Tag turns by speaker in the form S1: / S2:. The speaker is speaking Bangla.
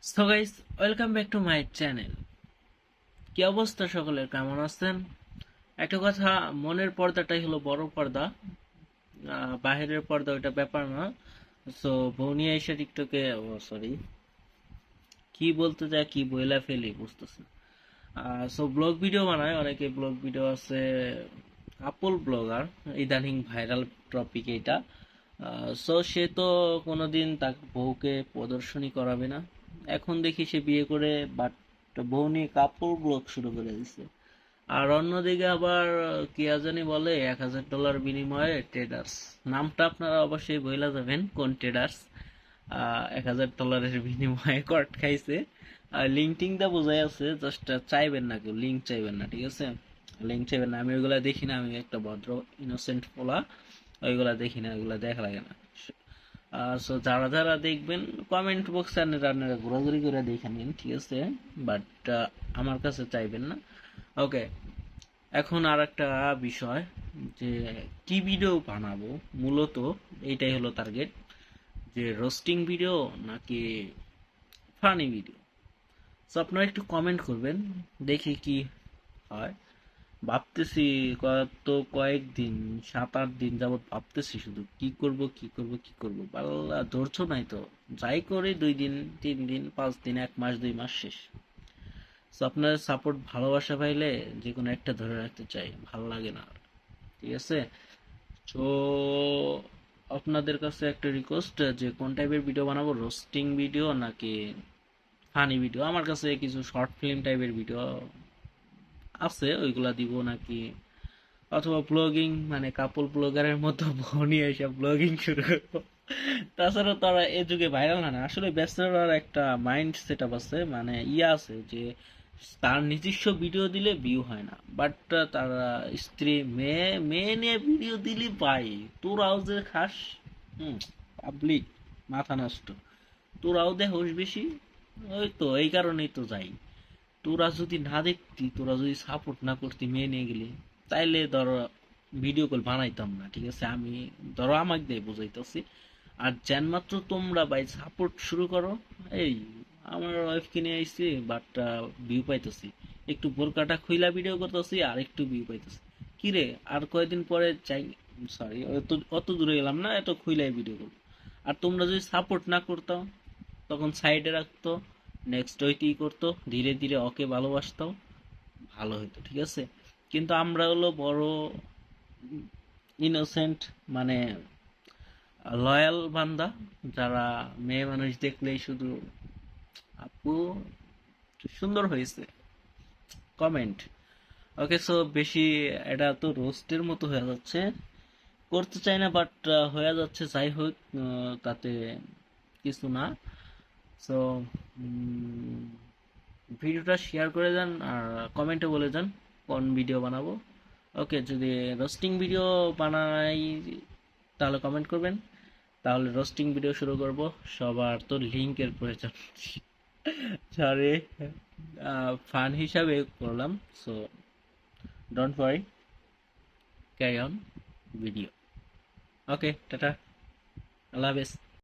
S1: So guys, welcome back to my channel. কি অবস্থা সকলের, কেমন আছেন? একটা কথা, মনের পর্দাটাই হলো বড় পর্দা, বাহিরের পর্দা ওইটা ব্যাপার না। সো বৌনিয়া এসে টিকটকে, ও সরি, কি বলতে যায় কি বইলা ফেলি বুঝতেছি। সো ব্লগ ভিডিও বানায় অনেকে, ব্লগ ভিডিও আছে, কাপল ব্লগার, ইদানিং ভাইরাল টপিক এটা। সো সে তো কোনোদিন তার বউকে প্রদর্শনী করাবে না, এখন দেখি সে বিয়ে করে বাট বউ নিয়ে কাপল ব্লগ শুরু করে দিছে। আর অন্যদিকে আবার কি জানি বলে, $1,000 বিনিময়ে ট্রেডার্স, নামটা আপনারা অবশ্যই বইলা যাবেন কোন ট্রেডার্স। $1,000 বিনিময়ে কট খাইছে। লিঙ্ক টিঙ্ক দা বোঝাই আছে, জাস্ট চাইবেন না, কেউ লিঙ্ক চাইবেন না, ঠিক আছে? লিঙ্ক চাইবেন না, আমি ওইগুলা দেখি না, আমি একটা ভদ্র ইনোসেন্ট পোলা, ওইগুলা দেখি না, ওইগুলা দেখা লাগে না। সো যারা যারা দেখবেন কমেন্ট বক্সে আপনারা ঘোরাঘুরি করে দেখে নিন, ঠিক আছে? বাট আমার কাছে চাইবেন না। ওকে, এখন আর একটা বিষয়, যে কি ভিডিও বানাবো, মূলত এইটাই হলো টার্গেট, যে রোস্টিং ভিডিও নাকি ফানি ভিডিও। সো আপনারা একটু কমেন্ট করবেন, দেখি কি হয়। ভাবতেছি কয়েকদিন, 7-8 দিন যাবত ভাবতেছি শুধু কি করব কি করব কি করব, পাল্লা ধরছো নাই তো। যাই করি 2 দিন, 3 দিন, 5 দিন, 1 মাস, 2 মাস শেষ। তো আপনার সাপোর্ট, ভালোবাসা পাইলে যে কোনো একটা ধরে রাখতে চাই, ভালো লাগে না আর, ঠিক আছে? তো আপনাদের কাছে একটা রিকোয়েস্ট, যে কোন টাইপের ভিডিও বানাবো, রোস্টিং ভিডিও নাকি ফানি ভিডিও? আমার কাছে কিছু শর্ট ফিল্ম টাইপের ভিডিও আছে, ওইগুলা দিব নাকি, অথবা ব্লগিং, মানে কাপল ব্লগারের মতো বনি এসে ব্লগিং শুরু করবো? তাছাড়া তারা এ যুগে ভাইরাল না, আসলে ব্যাচেলর একটা মাইন্ড সেট আপ আছে, মানে ইয়ে আছে যে তার নিজস্ব ভিডিও দিলে ভিউ হয় না, বাট তারা স্ত্রী, মেয়ে মেয়ে নিয়ে ভিডিও দিলি পাই, তোরাও যে খাস, পাবলিক মাথা নষ্ট, তোরাও দে হোস বেশি। ওই তো এই কারণেই তো যাই। তোরা যদি না দেখতি, তোরা যদি সাপোর্ট না করতি মেয়ে নিয়ে গেলে, তাইলে ধরো ভিডিও কল বানাইতাম না, ঠিক আছে? আমি ধরো আমাকে দিয়ে বুঝাইতেছি। আর যেন মাত্র তোমরা ভাই সাপোর্ট শুরু করো, এই আমার ওয়াইফকে নিয়ে আইছি বাট ভিউ পাইতেছি, একটু বোরকাটা খুইলা ভিডিও করতেছি আর একটু ভিউ পাইতেছি, কিরে আর কয়দিন পরে চাই, সরি অত অত দূরে গেলাম না, এত খুইলাই ভিডিও করবো। আর তোমরা যদি সাপোর্ট না করতো, তখন সাইডে রাখতো, নেক্সট ওইটি করতো, ধীরে ধীরে ওকে ভালোবাসতাম, ভালো হইতো, ঠিক আছে? কিন্তু আমরা হলো বড় ইনোসেন্ট, মানে লয়াল বান্দা, যারা মেয়ে মানুষ দেখলেই শুধু আপু সুন্দর হয়েছে কমেন্ট। ওকে, সো বেশি এটা তো রোস্টের মতো হয়ে যাচ্ছে, করতে চাই না বাট হয়ে যাচ্ছে, যাই হোক, তাতে কিছু না। সো ভিডিওটা শেয়ার করে দেন আর কমেন্টে বলে যান কোন ভিডিও বানাবো। ওকে, যদি রোস্টিং ভিডিও বানাই তাহলে কমেন্ট করবেন, তাহলে রোস্টিং ভিডিও শুরু করব। সবার তো লিংকের প্রয়োজন, সরি, ফান হিসাবে করলাম। So don't worry, carry on video. Okay, tata, আল্লাহ হাফেজ।